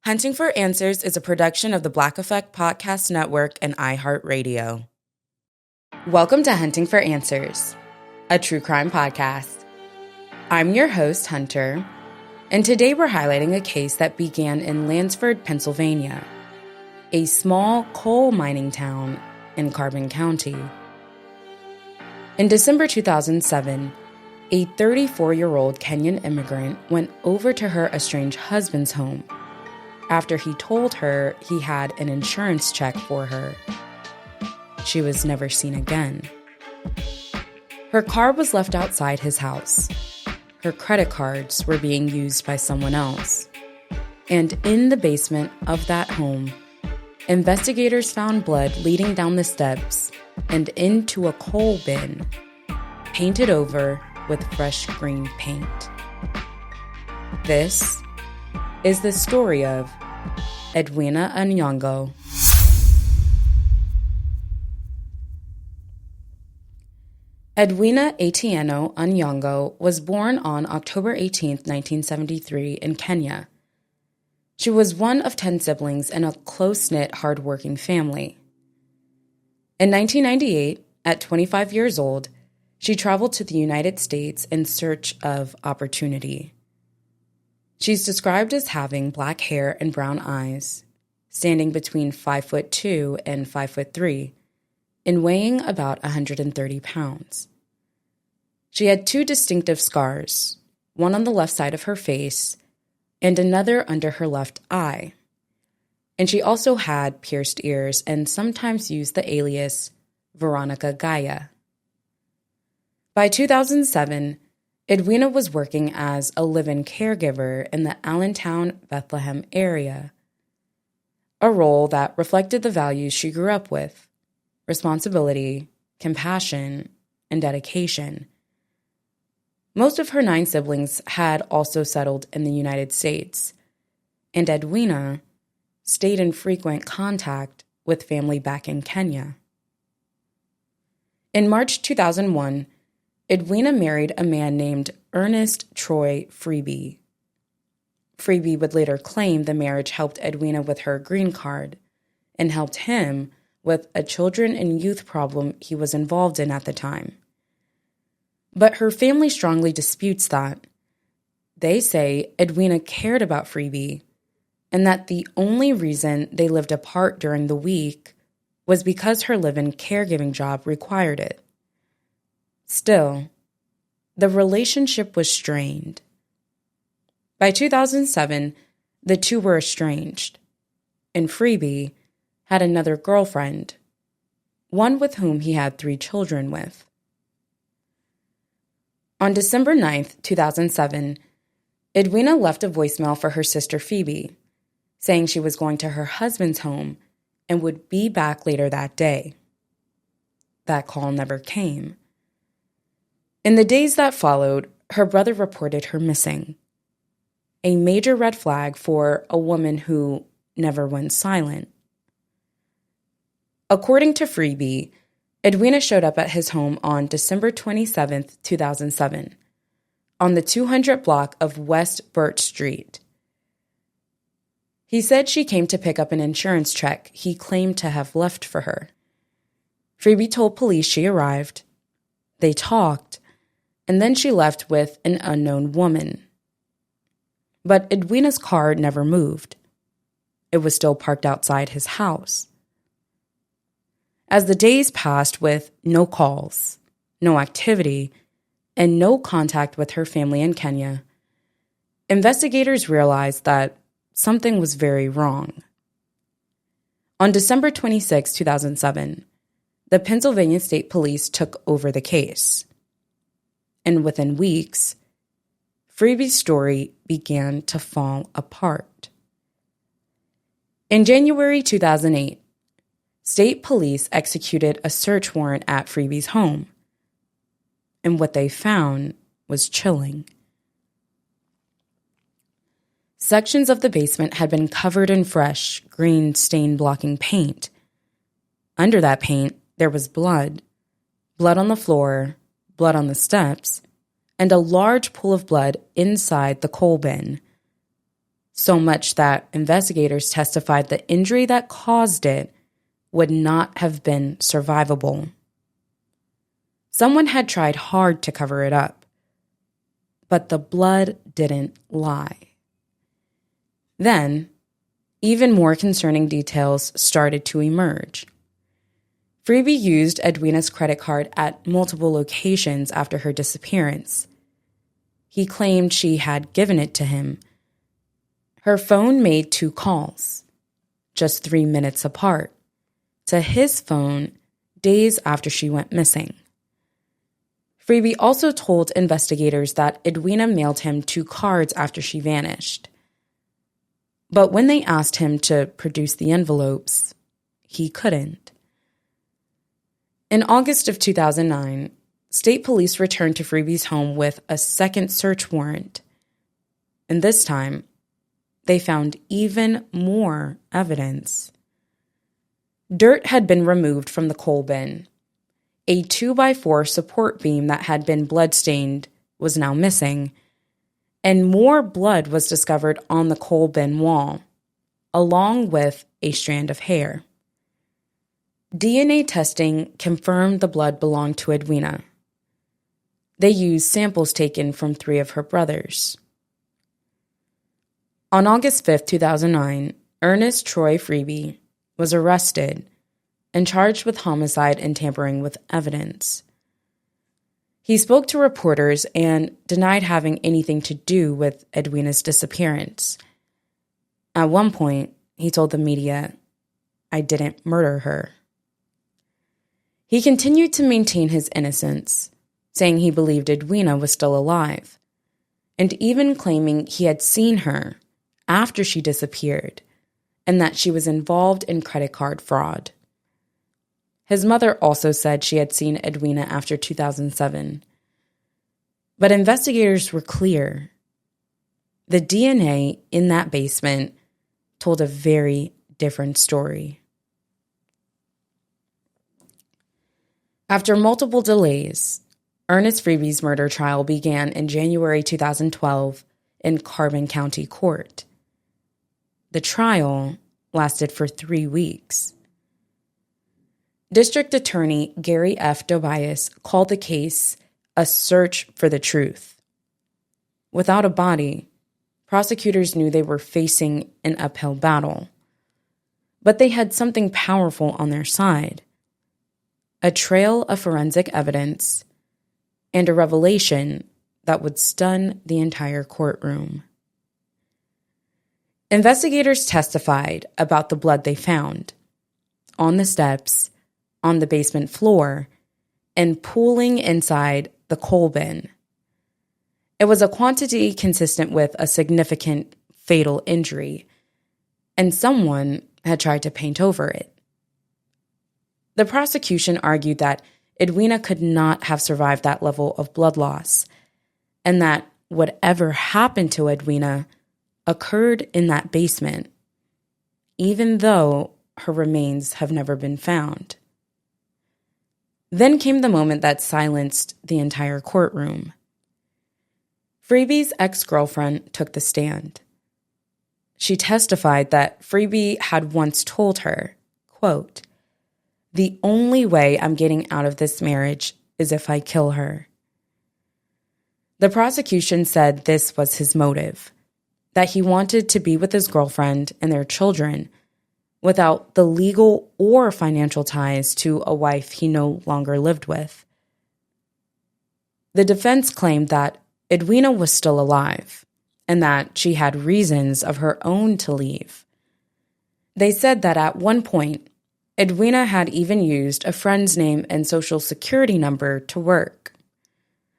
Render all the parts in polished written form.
Hunting for Answers is a production of the Black Effect Podcast Network and iHeartRadio. Welcome to Hunting for Answers, a true crime podcast. I'm your host, Hunter, and today we're highlighting a case that began in Lansford, Pennsylvania, a small coal mining town in Carbon County. In December 2007, a 34-year-old Kenyan immigrant went over to her estranged husband's home after he told her he had an insurance check for her. She was never seen again. Her car was left outside his house. Her credit cards were being used by someone else. And in the basement of that home, investigators found blood leading down the steps and into a coal bin, painted over with fresh green paint. This is the story of Edwina Onyango. Edwina Onyango was born on October 18, 1973 in Kenya. She was one of 10 siblings in a close-knit, hard-working family. In 1998, at 25 years old, she traveled to the United States in search of opportunity. She's described as having black hair and brown eyes, standing between 5'2" and 5'3", and weighing about 130 pounds. She had two distinctive scars, one on the left side of her face and another under her left eye. And she also had pierced ears and sometimes used the alias Veronica Gaia. By 2007, Edwina was working as a live-in caregiver in the Allentown, Bethlehem area, a role that reflected the values she grew up with: responsibility, compassion, and dedication. Most of her 9 siblings had also settled in the United States, and Edwina stayed in frequent contact with family back in Kenya. In March 2001, Edwina married a man named Ernest Troy Freeby. Freeby would later claim the marriage helped Edwina with her green card and helped him with a children and youth problem he was involved in at the time. But her family strongly disputes that. They say Edwina cared about Freeby and that the only reason they lived apart during the week was because her live-in caregiving job required it. Still, the relationship was strained. By 2007, the two were estranged, and Freeby had another girlfriend, one with whom he had 3 children with. On December 9, 2007, Edwina left a voicemail for her sister Phoebe, saying she was going to her husband's home and would be back later that day. That call never came. In the days that followed, her brother reported her missing, a major red flag for a woman who never went silent. According to Freeby, Edwina showed up at his home on December 27, 2007, on the 200 block of West Birch Street. He said she came to pick up an insurance check he claimed to have left for her. Freeby told police she arrived, they talked, and then she left with an unknown woman. But Edwina's car never moved. It was still parked outside his house. As the days passed with no calls, no activity, and no contact with her family in Kenya, investigators realized that something was very wrong. On December 26, 2007, the Pennsylvania State Police took over the case. And within weeks, Freeby's story began to fall apart. In January 2008, state police executed a search warrant at Freeby's home, and what they found was chilling. Sections of the basement had been covered in fresh, green stain-blocking paint. Under that paint, there was blood on the floor, blood on the steps, and a large pool of blood inside the coal bin. so much that investigators testified the injury that caused it would not have been survivable. Someone had tried hard to cover it up, but the blood didn't lie. Then, even more concerning details started to emerge. Freebie used Edwina's credit card at multiple locations after her disappearance. He claimed she had given it to him. Her phone made 2 calls, just 3 minutes apart, to his phone days after she went missing. Freebie also told investigators that Edwina mailed him 2 cards after she vanished. But when they asked him to produce the envelopes, he couldn't. In August of 2009, state police returned to Freebie's home with a second search warrant. And this time, they found even more evidence. Dirt had been removed from the coal bin. A 2x4 support beam that had been bloodstained was now missing, and more blood was discovered on the coal bin wall, along with a strand of hair. DNA testing confirmed the blood belonged to Edwina. They used samples taken from 3 of her brothers. On August 5, 2009, Ernest Troy Freebie was arrested and charged with homicide and tampering with evidence. He spoke to reporters and denied having anything to do with Edwina's disappearance. At one point, he told the media, "I didn't murder her." He continued to maintain his innocence, saying he believed Edwina was still alive, and even claiming he had seen her after she disappeared and that she was involved in credit card fraud. His mother also said she had seen Edwina after 2007. But investigators were clear. The DNA in that basement told a very different story. After multiple delays, Ernest Freebie's murder trial began in January 2012 in Carbon County Court. The trial lasted for 3 weeks. District Attorney Gary F. Tobias called the case a search for the truth. Without a body, prosecutors knew they were facing an uphill battle. But they had something powerful on their side: a trail of forensic evidence and a revelation that would stun the entire courtroom. Investigators testified about the blood they found on the steps, on the basement floor, and pooling inside the coal bin. It was a quantity consistent with a significant fatal injury, and someone had tried to paint over it. The prosecution argued that Edwina could not have survived that level of blood loss, and that whatever happened to Edwina occurred in that basement, even though her remains have never been found. Then came the moment that silenced the entire courtroom. Freebie's ex-girlfriend took the stand. She testified that Freebie had once told her, quote, "The only way I'm getting out of this marriage is if I kill her." The prosecution said this was his motive, that he wanted to be with his girlfriend and their children without the legal or financial ties to a wife he no longer lived with. The defense claimed that Edwina was still alive and that she had reasons of her own to leave. They said that at one point, Edwina had even used a friend's name and social security number to work,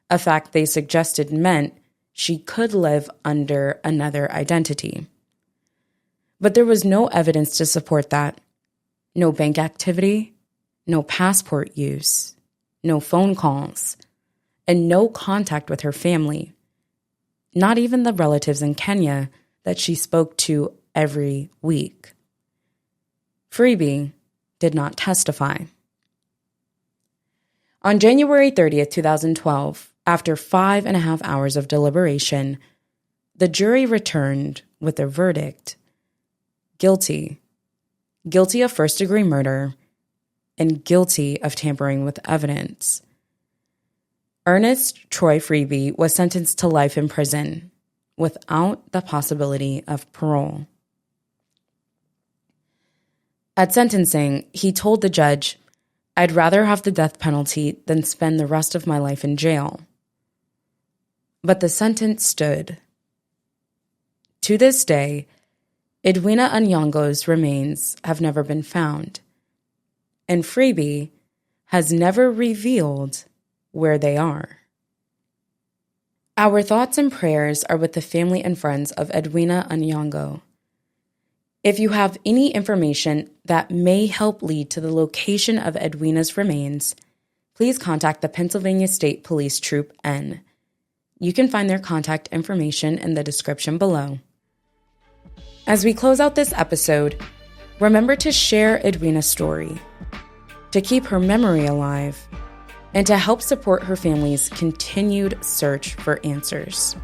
a fact they suggested meant she could live under another identity. But there was no evidence to support that. No bank activity, no passport use, no phone calls, and no contact with her family. Not even the relatives in Kenya that she spoke to every week. Freebie did not testify. On January 30th, 2012, after 5.5 hours of deliberation, the jury returned with their verdict: guilty, guilty of first-degree murder, and guilty of tampering with evidence. Ernest Troy Freeby was sentenced to life in prison without the possibility of parole. At sentencing, he told the judge, "I'd rather have the death penalty than spend the rest of my life in jail." But the sentence stood. To this day, Edwina Onyango's remains have never been found, and Freeby has never revealed where they are. Our thoughts and prayers are with the family and friends of Edwina Onyango. If you have any information that may help lead to the location of Edwina's remains, please contact the Pennsylvania State Police Troop N. You can find their contact information in the description below. As we close out this episode, remember to share Edwina's story, to keep her memory alive, and to help support her family's continued search for answers.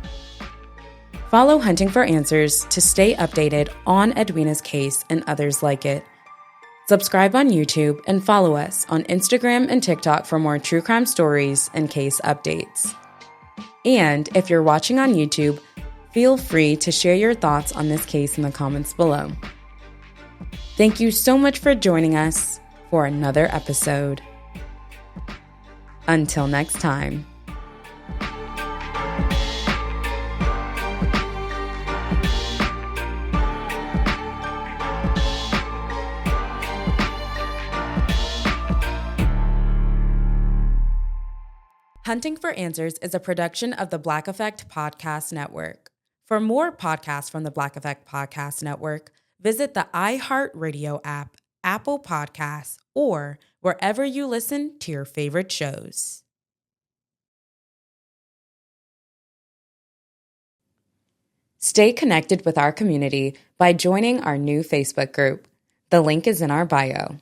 Follow Hunting for Answers to stay updated on Edwina's case and others like it. Subscribe on YouTube and follow us on Instagram and TikTok for more true crime stories and case updates. And if you're watching on YouTube, feel free to share your thoughts on this case in the comments below. Thank you so much for joining us for another episode. Until next time. Hunting for Answers is a production of the Black Effect Podcast Network. For more podcasts from the Black Effect Podcast Network, visit the iHeartRadio app, Apple Podcasts, or wherever you listen to your favorite shows. Stay connected with our community by joining our new Facebook group. The link is in our bio.